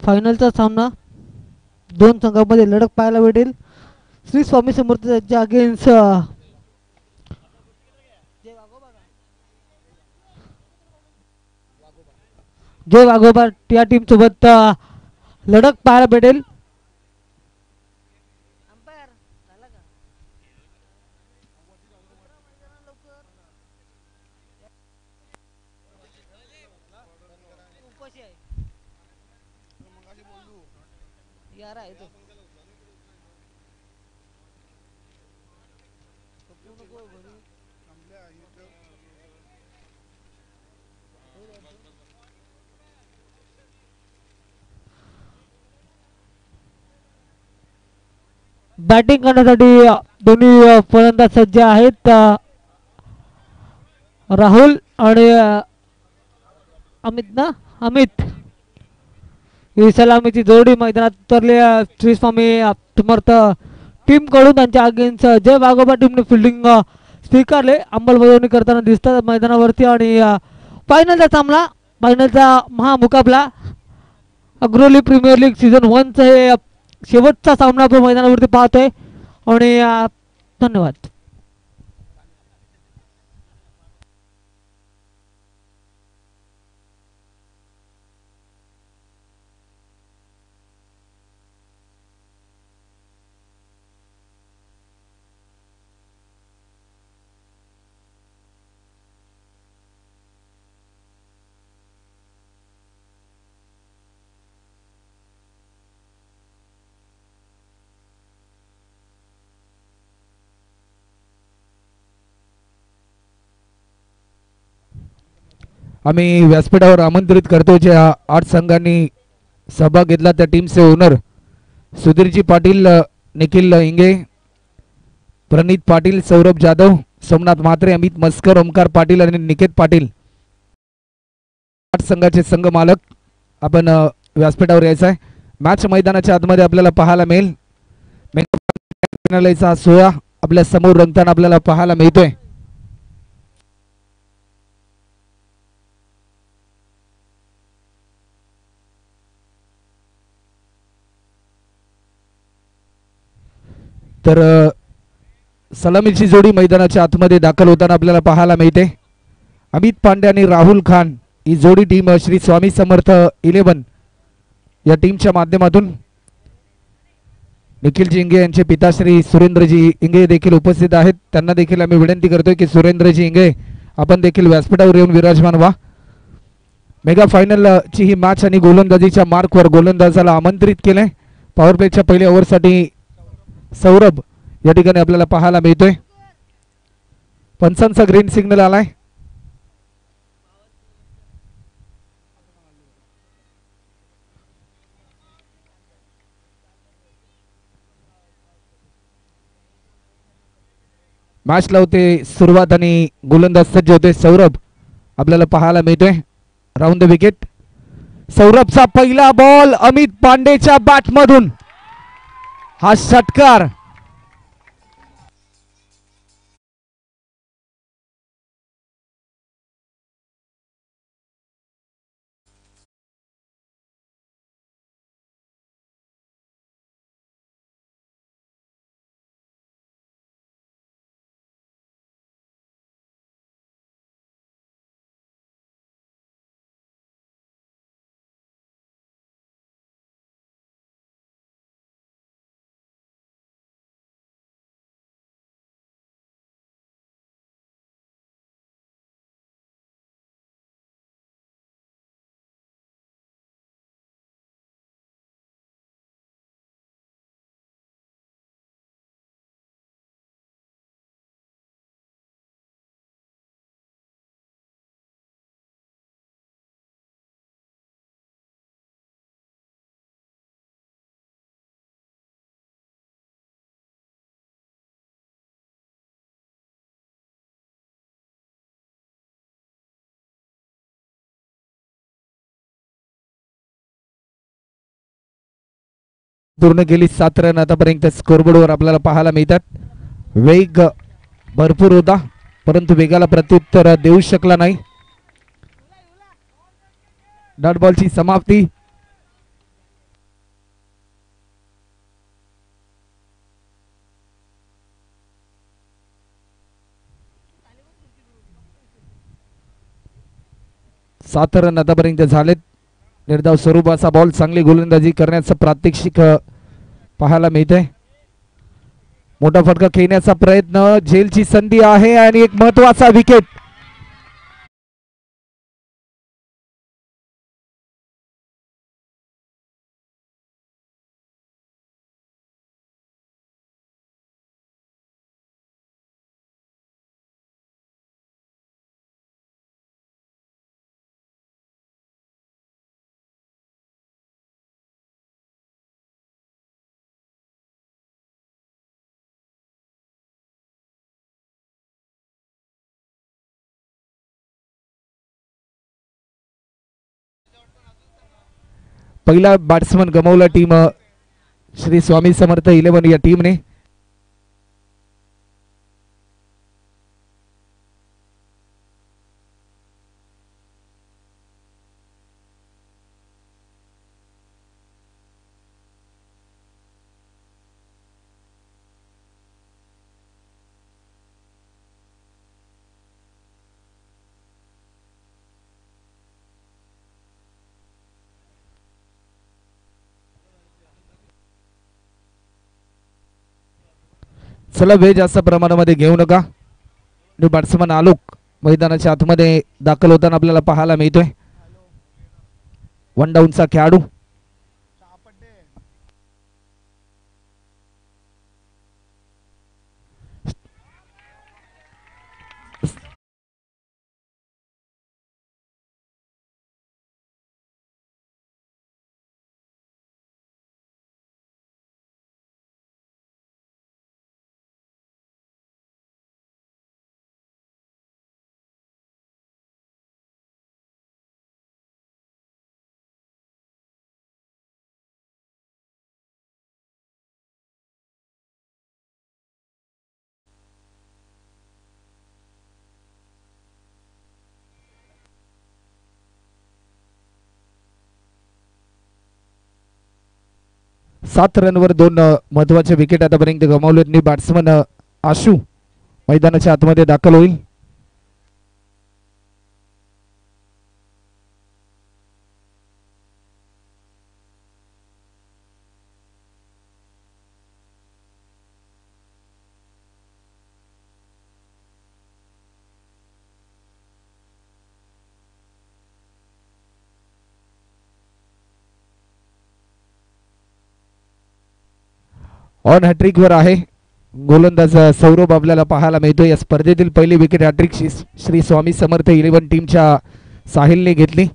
फायनलचा सामना दोन संघांमध्ये लढत पाहायला भेटेल. श्री स्वामी समर्थ यांच्या अगेन्स्ट जय वाघोबा या टीम सोबत लढत पाहायला भेटेल. बॅटिंग करण्यासाठी दोन्ही फलंदाज सज्ज आहेत. राहुल आणि अमित ही सलामीची जोडी मैदानात उतरली. श्री स्वामी समर्थ टीम कडून त्यांच्या अगेन्स्ट जय वाघोबा टीमने फिल्डिंग स्वीकारले. अंमलबजावणी करताना दिसतात मैदानावरती. आणि फायनलचा सामना फायनलचा महामुकाबला अग्रोली प्रीमियर लीग सीझन 1चा हे शेवटचा सामना आपण मैदानावरती पाहतोय. आणि धन्यवाद. आम्ही व्यासपीठावर आमंत्रित करतो ज्या 8 संघांनी सहभाग घेतला त्या टीमचे ओनर सुधीरजी पाटील, निखिल इंगे, प्रणित पाटील, सौरभ जाधव, सोमनाथ म्हात्रे, अमित मस्कर, ओमकार पाटील आणि निकेत पाटील 8 संघाचे संघ मालक आपण व्यासपीठावर यायचं आहे. मॅच मैदानाच्या आतमध्ये आपल्याला पाहायला मिळेल. मेगा सोहळा आपल्या समोर रंगताना आपल्याला पाहायला मिळतोय. तर सलामीची जोडी मैदानाच्या आतमध्ये दाखल होताना आपल्याला पाहायला मिळते. अमित पांडे आणि राहुल खान ही जोडी टीम श्री स्वामी समर्थ 11 या टीमच्या माध्यमातून निखिलजी इंगे यांचे पिता श्री सुरेंद्रजी इंगे देखील उपस्थित आहेत. त्यांना देखील आम्ही विनंती करतोय की सुरेंद्रजी इंगे आपण देखील व्यासपीठावर येऊन विराजमान व्हा. मेगा फायनल ची ही मॅच आणि गोलंदाजीच्या मार्कवर गोलंदाजाला आमंत्रित केले. पॉवर प्लेच्या पहिल्या ओव्हरसाठी सौरभ या ठिकाणी आपल्याला पाहायला मिळतोय. पंचांचा ग्रीन सिग्नल आलाय. मॅच लावते सुरुवात आणि गोलंदाज सज्ज होते. सौरभ आपल्याला पाहायला मिळतोय. Round the wicket. सौरभचा पहिला बॉल अमित पांडेच्या बॅट मधून हा षटकार. पूर्ण केली 7 रन आतापर्यंत स्कोरबोर्डवर आपल्याला पाहायला मिळतात. वेग भरपूर होता परंतु वेगाला प्रत्युत्तर देऊ शकला नाही. डॉट बॉलची समाप्ती. 7 रन आतापर्यंत झालेत. निर्धाव स्वरूपाचा बॉल, चांगली गोलंदाजी करण्याचं प्रात्यक्षिक पाहायला मिळतंय. मोठा फटका खेळण्याचा प्रयत्न, झेलची संधी आहे आणि एक महत्वाचा विकेट. पहिला बॅट्समन गमावला टीम श्री स्वामी समर्थ 11 या टीमने. चला वेळ जास्त प्रमाणामध्ये घेऊ नका. न्यू बॅट्समन आलोक मैदानाच्या आतमध्ये दाखल होताना आपल्याला पाहायला मिळतोय. 1 डाऊनचा खेळाडू. सात रनवर 2 महत्वाचे विकेट आतापर्यंत गमावले. न्यू बॅट्समन आशू मैदानाच्या आतमध्ये दाखल होईल. ऑन हॅट्रिक वर आहे गोलंदाज सौरभ आपल्याला पाहायला मिळतो. या स्पर्धेतील पहिली विकेट हॅट्रिक श्री स्वामी समर्थ 11 टीमच्या साहिलने घेतली.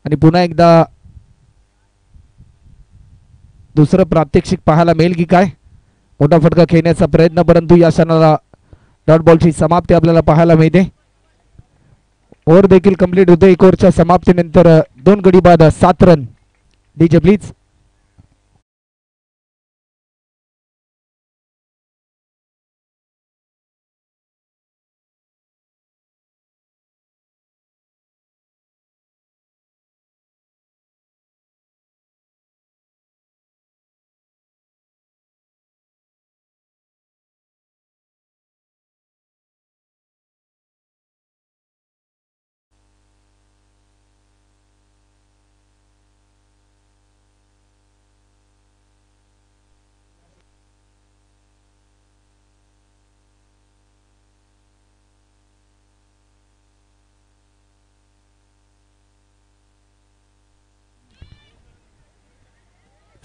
आणि पुन्हा एकदा दुसरं प्रात्यक्षिक पाहायला मिळेल की काय. मोठा फटका खेळण्याचा प्रयत्न, परंतु या क्षणाला डॉट बॉलची समाप्ती आपल्याला पाहायला मिळते. ओव्हर देखील कंप्लीट होते. 1 ओव्हरच्या समाप्तीनंतर 2 गडी बाद 7 run. DJ please.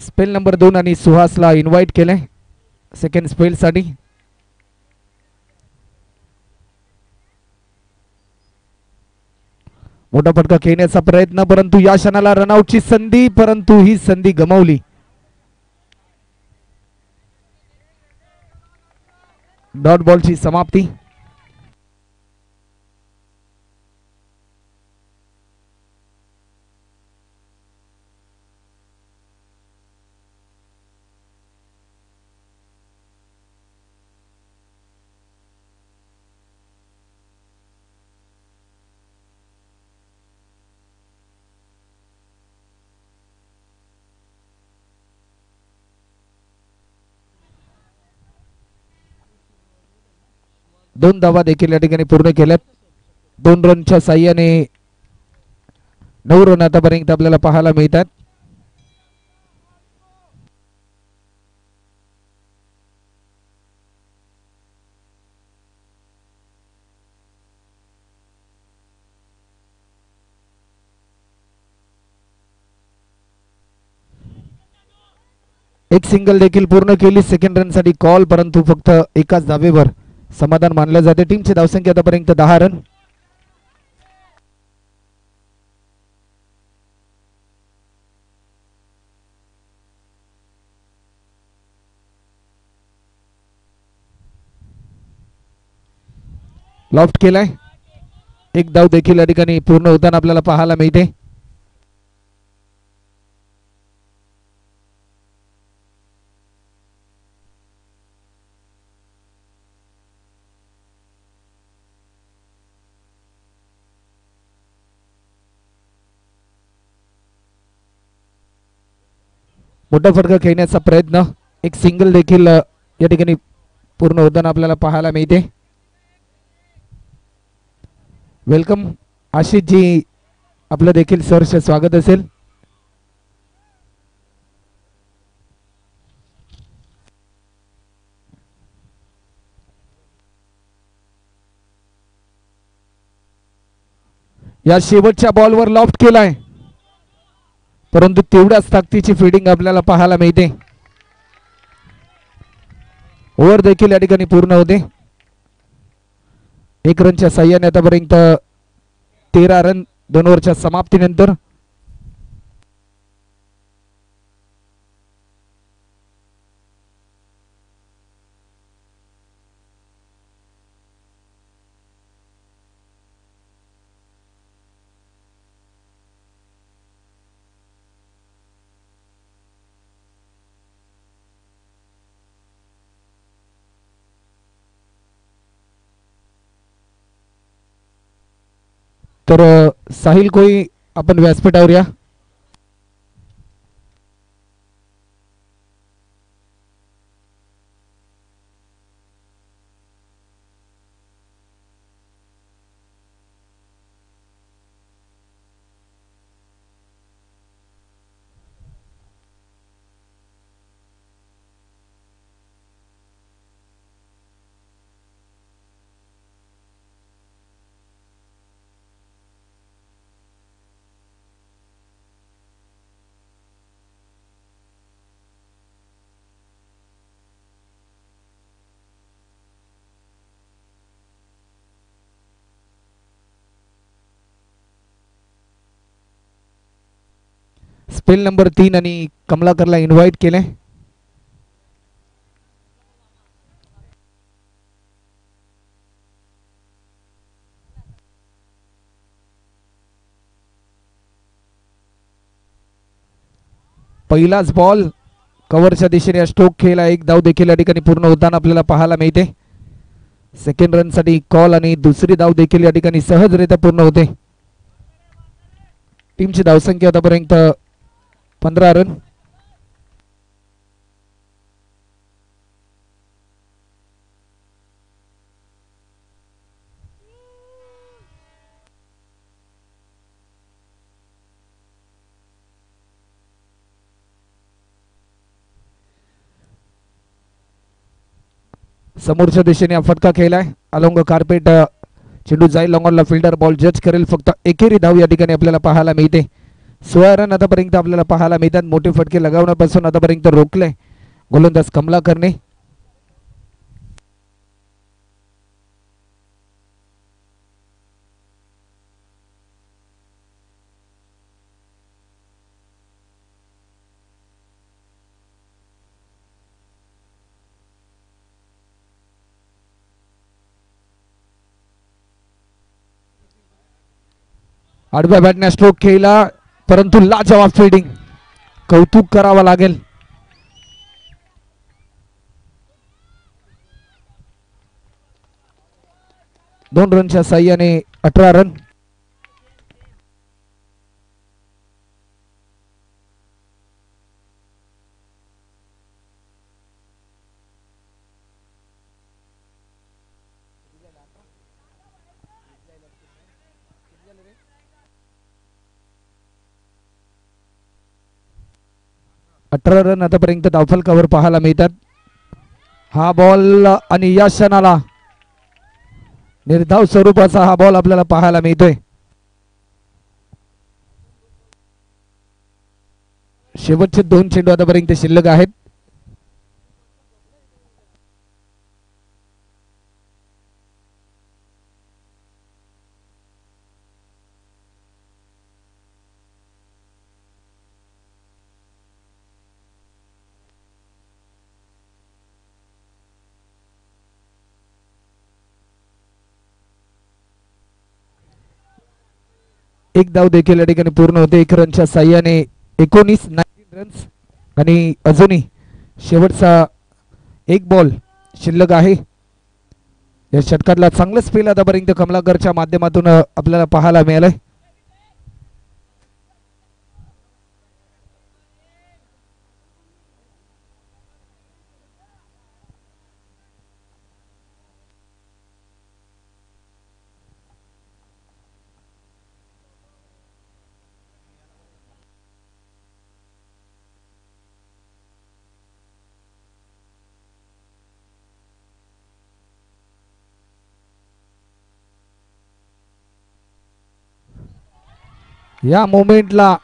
Spell number 2 आणि सुहासला इन्व्हाइट केले सेकंड स्पेल साठी. मोठा फटका खेळण्याचा प्रयत्न, परंतु या क्षणाला रनआउटची संधी, परंतु ही संधी गमावली. डॉट बॉलची समाप्ती. दोन धावा देखील या ठिकाणी पूर्ण केल्यात. 2 रनच्या साह्याने 9 रन आतापर्यंत आपल्याला पाहायला मिळतात. एक सिंगल देखील पूर्ण केली सेकंड रन साठी कॉल, परंतु फक्त एकाच धावेवर समाधान मानले जाते. टीमची धावसंख्या आतापर्यंत 10 रन. लॉफ्ट केलाय, एक धाव देखील या ठिकाणी पूर्ण होताना आपल्याला पाहायला मिळते. मोठा फटका खेळण्याचा प्रयत्न, एक सिंगल देखील या ठिकाणी पूर्ण होताना आपल्याला पाहायला मिळते. वेलकम आशिष जी, आपलं देखील सहर्ष स्वागत असेल. या शेवटच्या बॉलवर लॉफ्ट केलाय, परंतु तेवढ्याच ताकदीची फिल्डिंग आपल्याला पाहायला मिळते. ओव्हर देखील या ठिकाणी पूर्ण होते. 1 रनच्या साह्याने आतापर्यंत 13 रन 2 ओव्हरच्या समाप्तीनंतर. तर साहिल कोई आपण व्यासपीठावर या. स्पेल नंबर 3 आणि कमलाकरला इन्व्हाइट केले. पहिलाच बॉल कव्हरच्या दिशेने स्ट्रोक खेळला, एक धाव देखील या ठिकाणी पूर्ण होताना आपल्याला पाहायला मिळते. सेकंड रन साठी कॉल आणि दुसरी धाव देखील या ठिकाणी सहजरित्या पूर्ण होते. टीमची धावसंख्या आतापर्यंत 15 रन. समोरच्या दिशेने फटका खेळलाय, अलोंग कार्पेट चेंडू जाईल लॉंगॉनला, फिल्डर बॉल जज करेल. फक्त एकेरी धाव या ठिकाणी आपल्याला पाहायला मिळते. 16 रन आतापर्यंत आपल्याला पाहायला मिळतात. मोठे फटके लगावण्यापासून आतापर्यंत रोखले गोलंदाज कमलाकरने. आडव्या बॅटने स्ट्रोक खेळला, परंतु लाजवाब फिल्डिंग, कौतुक करावा लागेल. दोन रनच्या साह्याने 18 रन. 18 रन आतापर्यंत धावफलकावर पाहायला मिळतात. हा बॉल आणि या क्षणाला निर्धाव स्वरूपाचा हा बॉल आपल्याला पाहायला मिळतोय. शेवटचे 2 चेंडू आतापर्यंत शिल्लक आहेत. एक धाव देखील या ठिकाणी पूर्ण होते. 1 रनच्या साह्याने 19 रन्स आणि अजूनही शेवटचा एक बॉल शिल्लक आहे. या षटकातला चांगला स्पेल आतापर्यंत कमलाकरच्या माध्यमातून आपल्याला पाहायला मिळालंय. या मोमेंटला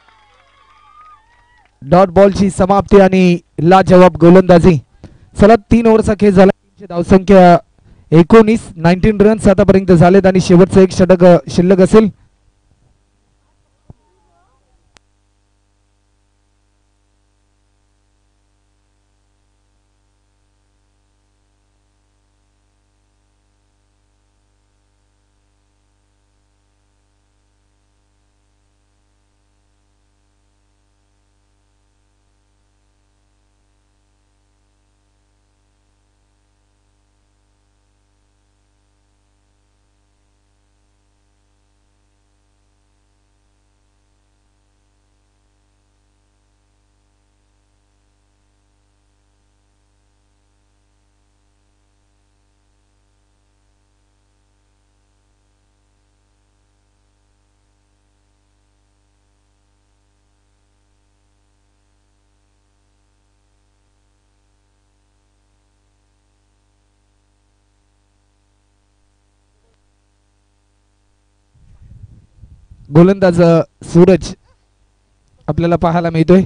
डॉट बॉलची समाप्ती आणि लाजवाब गोलंदाजी. चला 3 ओव्हरचा खेळ झाला. धावसंख्या 19 रन्स आतापर्यंत झालेत आणि शेवटचं एक षटक शिल्लक असेल. गोलंदाज सूरज आपल्याला पाहायला मिळतोय.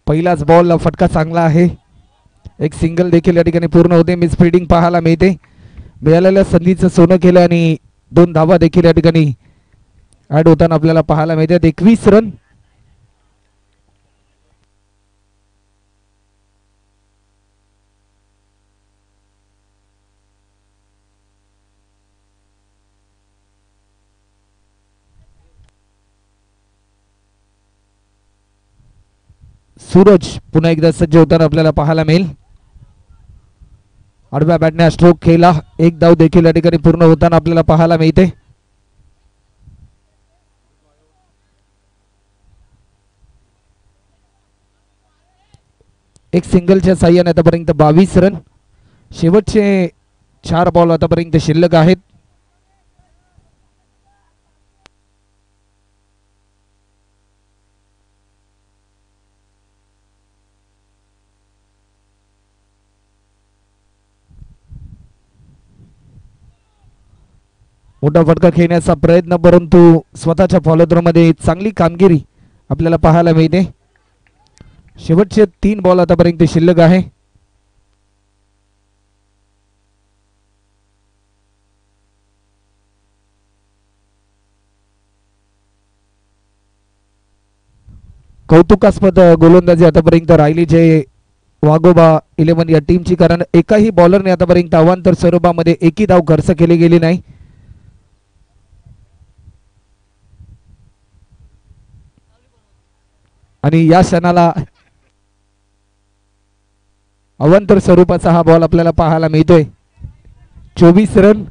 पहिलाच बॉल फटका चांगला आहे. एक सिंगल देखील या ठिकाणी पूर्ण होते. मिस फिल्डिंग पाहायला मिळते. मिळालेल्या संधीचं सोनं केलं आणि 2 धावा देखील या ठिकाणी ऍड होताना आपल्याला पाहायला मिळतात. 21 रन. सूरज पुन्हा एकदा सज्ज होताना आपल्याला पाहायला मिळेल. आडव्या बॅटने स्ट्रोक केला. एक धाव देखील या ठिकाणी पूर्ण होताना आपल्याला पाहायला मिळते. एक सिंगलच्या साह्याने आतापर्यंत 22 रन. शेवटचे 4 बॉल आतापर्यंत शिल्लक आहेत. मोठा फटका खेळण्याचा प्रयत्न, परंतु स्वतःच्या फॉलोथ्रोमध्ये चांगली कामगिरी आपल्याला पाहायला मिळते. शेवटचे 3 बॉल आतापर्यंत शिल्लक आहे. कौतुकास्पद गोलंदाजी आतापर्यंत राहिली जे वाघोबा 11 या टीमची, कारण एकाही बॉलरने आतापर्यंत अवांतर स्वरूपामध्ये एकही धाव खर्च केली गेली नाही. आणि या क्षणाला अवांतर स्वरूपाचा हा बॉल आपल्याला पाहायला मिळतोय. 24 रन.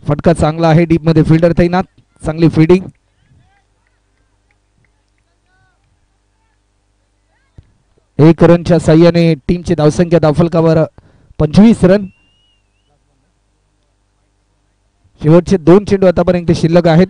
फटका चांगला आहे डीप मध्ये फिल्डर तैनात चांगली फिल्डिंग एक रनच्या साह्याने टीमची धावसंख्या धावफलकावर 25 रन शेवटचे 2 चेंडू आतापर्यंत शिल्लक आहेत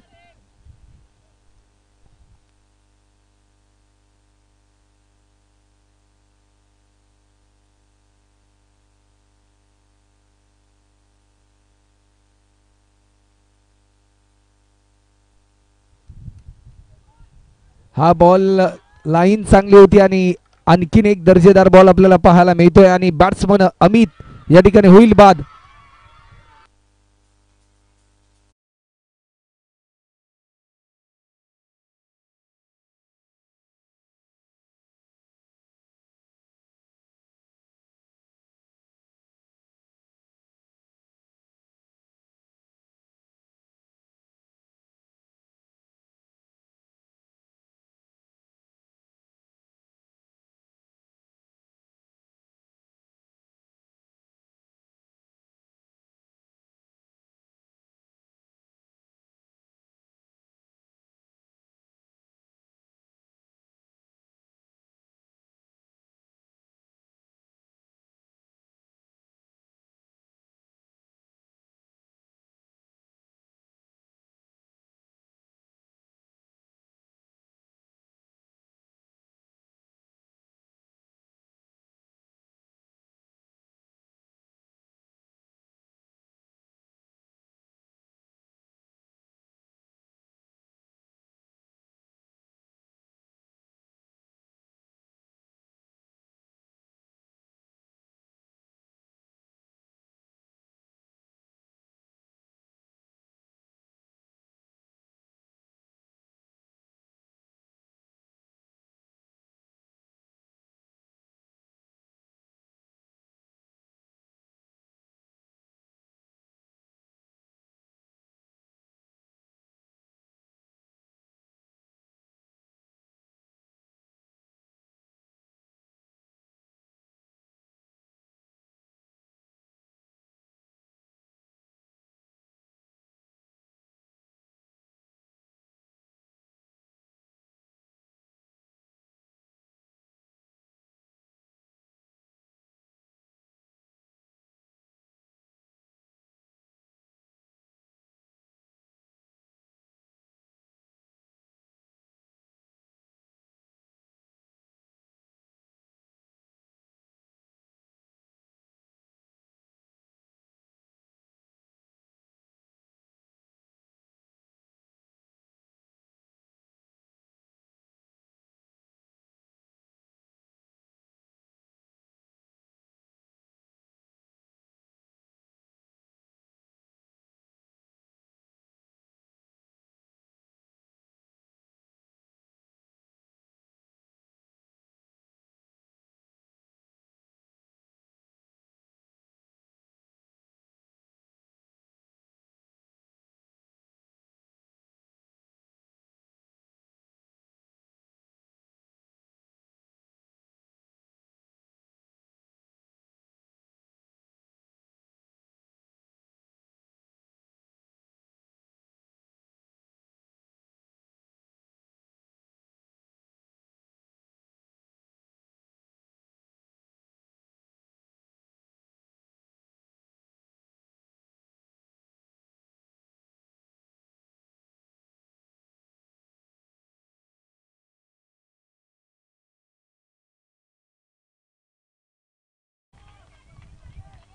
हा बॉल लाईन चांगली होती आणि आणखीन एक दर्जेदार बॉल आपल्याला पाहायला मिळतोय आणि बॅट्समन अमित या ठिकाणी होईल बाद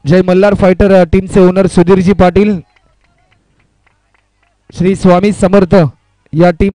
जय मल्हार फायटर टीमचे ओनर सुधीरजी पाटील श्री स्वामी समर्थ या टीम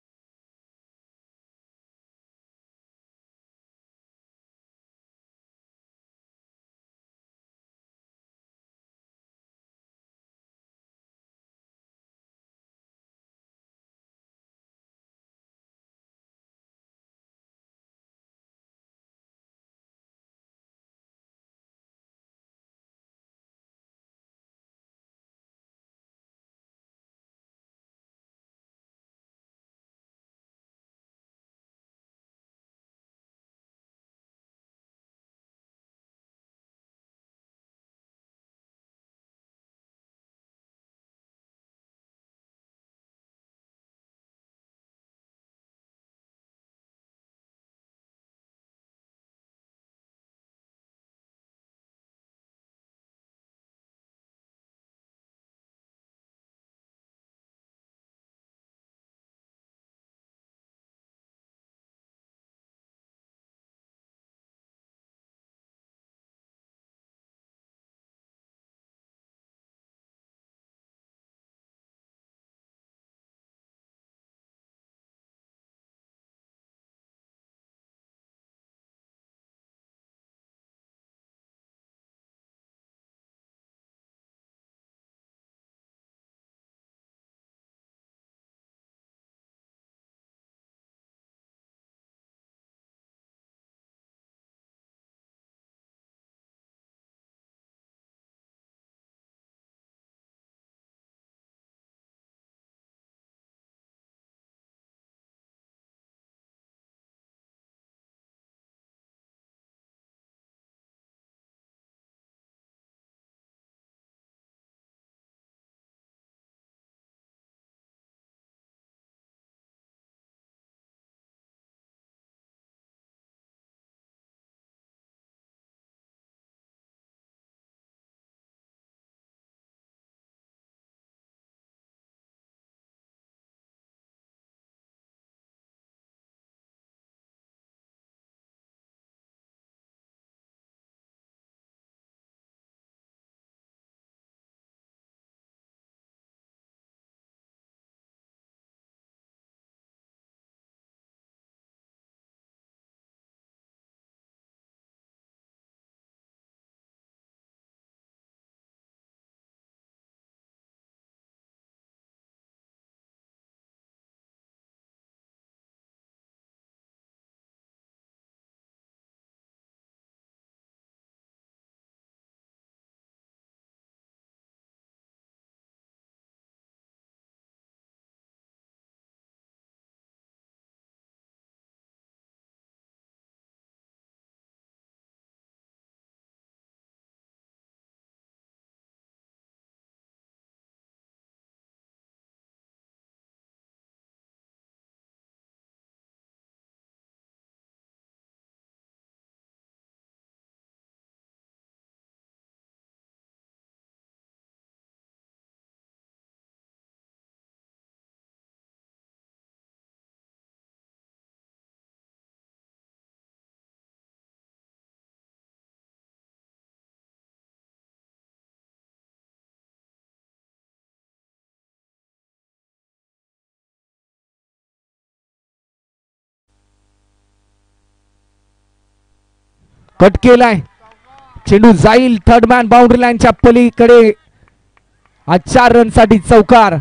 कट केलाय, चेंडू जाईल थर्ड मॅन बाउंड्री लाईनच्या पलीकडे. 4 रनसाठी चौकार.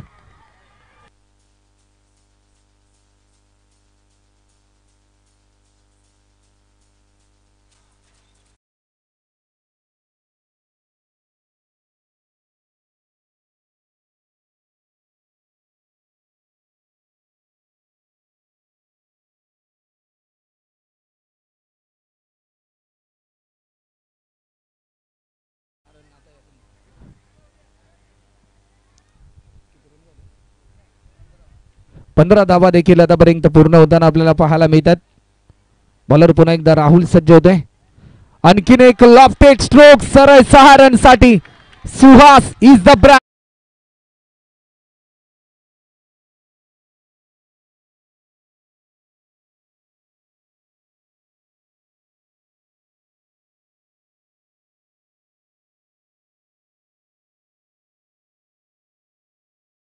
पंधरा धावा देखील आतापर्यंत पूर्ण होताना आपल्याला पाहायला मिळतात. बॉलर पुन्हा एकदा राहुल सज्ज होतोय. आणखीन एक लॉफ्टेड स्ट्रोक सरळ 6 रनसाठी. Suhas is the brand.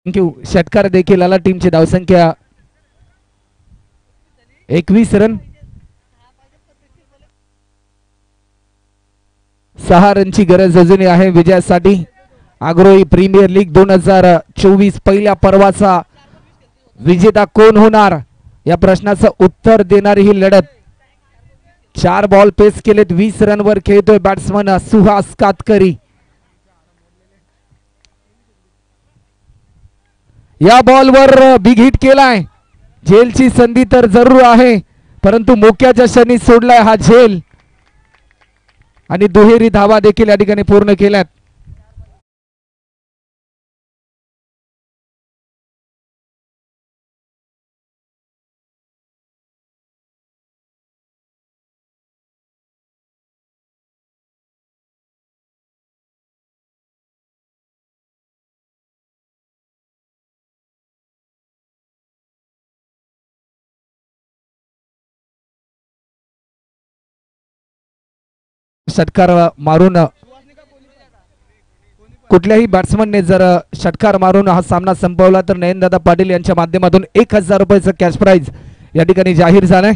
Thank you. षटकार देखील आला. टीमची धावसंख्या 21 रन. 6 रनची गरज अजूनही आहे विजयासाठी. आग्रोही प्रीमियर लीग 2024 पहिल्या पर्वाचा विजेता कोण होणार या प्रश्नाचं उत्तर देणारी ही लढत. 4 बॉल पेस केलेत. 20 रनवर खेळतोय बॅट्समन सुहास कातकरी. या बॉलवर बिग हिट केलाय. झेलची संधी तर जरूर आहे, परंतु मोक्याच्या क्षणी सोडलाय हा झेल आणि दुहेरी धावा देखील या ठिकाणी पूर्ण केल्यात. षटकार मारून कुठल्याही बॅट्समनने जर षटकार मारून हा सामना संपवला तर नयनदादा पाटील यांच्या माध्यमातून 1000 रुपयाचं कॅश प्राइज या ठिकाणी जाहीर झालंय.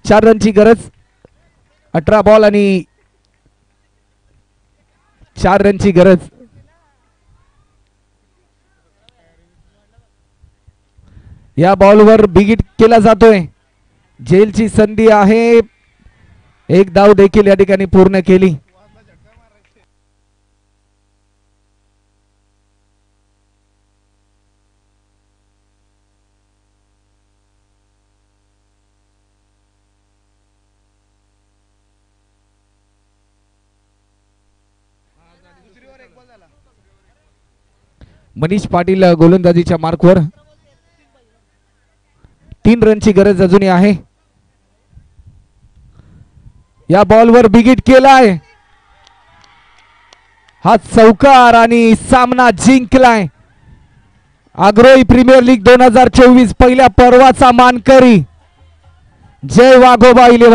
4 रनची गरज. 18 बॉल आणि 4 रनची गरज. या बॉलवर बिग हिट केला जातोय. झेलची संधी आहे. एक धाव देखील या ठिकाणी पूर्ण केली. मनीष पाटील गोलंदाजीच्या मार्कवर. 3 रनची गरज अजूनही आहे. या बॉलवर बिग हिट केलाय. हा चौकार आणि सामना जिंकलाय. आग्रोही प्रीमियर लीग 2024 पहिल्या पर्वाचा मानकरी जय वाघोबा 11.